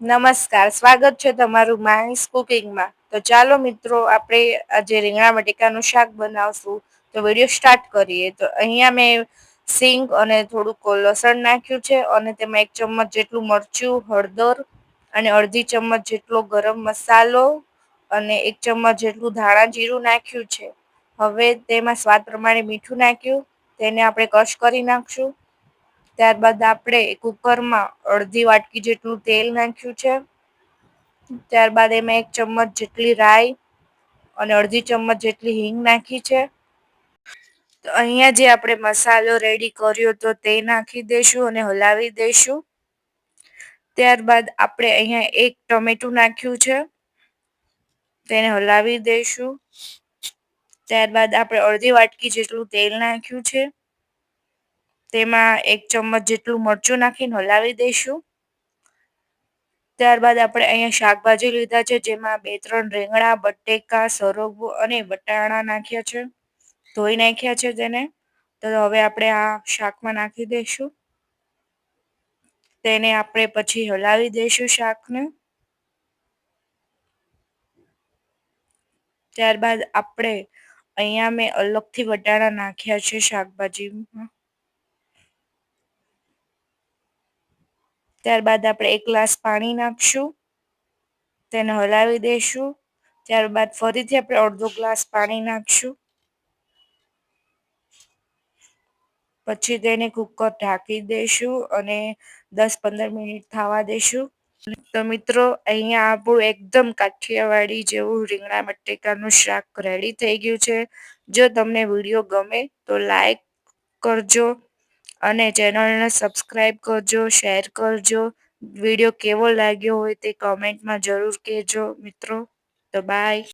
નમસ્કાર, સ્વાગત છે તમારું માઇસ કુકિંગમાં. તો ચાલો મિત્રો, આપણે આજે રીંગણા બટેકાનું શાક બનાવશું. તો વિડીયો સ્ટાર્ટ કરીએ. તો અહીંયા મેં સિંગ અને થોડુંક લસણ નાખ્યું છે અને તેમાં 1 ચમચ જેટલું મરચું, હળદર અને અડધી ચમચ જેટલો ગરમ મસાલો અને 1 ચમચ જેટલું ધાણા જીરું નાખ્યું છે. હવે તેમાં સ્વાદ પ્રમાણે મીઠું નાખ્યું, તેને આપણે ક્રશ કરી નાખશું. ત્યારબાદ આપણે કુકરમાં અડધી વાટકી જેટલું તેલ નાખ્યું છે. ત્યારબાદ એમાં 1 ચમચ જેટલી રાઈ અને અડધી ચમચ જેટલી હિંગ નાખી છે. તો અહીંયા જે આપણે મસાલો રેડી કર્યો તો તે નાખી દઈશું અને હલાવી દઈશું. ત્યારબાદ આપણે અહીંયા 1 ટમેટું નાખ્યું છે, તેને હલાવી દઈશું. ત્યારબાદ આપણે અડધી વાટકી જેટલું તેલ નાખ્યું છે, તેમાં 1 ચમચ જેટલું મરચું નાખીને હલાવી દઈશું. ત્યારબાદ આપણે અહીંયા શાકભાજી લીધા છે, જેમાં 2-3 રીંગણા, બટેકા, સરગવો અને વટાણા નાખ્યા છે, ધોઈ નાખ્યા છે તેને. તો હવે આપણે આ શાકમાં નાખી દઈશું. તેને આપણે પછી હલાવી દઈશું શાકને. ત્યારબાદ આપણે અહીંયા મેં અલગથી વટાણા નાખ્યા છે શાકભાજીમાં. ત્યારબાદ આપણે 1 ગ્લાસ પાણી નાખશું, તેને હલાવી દઈશું. ત્યારબાદ ફરીથી આપણે અડધો ગ્લાસ પાણી નાખશું. પછી તેને કુકર ઢાંકી દઈશું અને 10-15 મિનિટ થવા દઈશું. તો મિત્રો, અહીંયા આપણું એકદમ કાઠિયાવાડી જેવું રીંગણા બટેકાનું શાક રેડી થઈ ગયું છે. જો તમને વિડીયો ગમે તો લાઈક કરજો અને ચેનલને સબસ્ક્રાઈબ કરજો, શેર કરજો. વિડીયો કેવો લાગ્યો હોય તે કોમેન્ટમાં જરૂર કહેજો મિત્રો. તો બાય.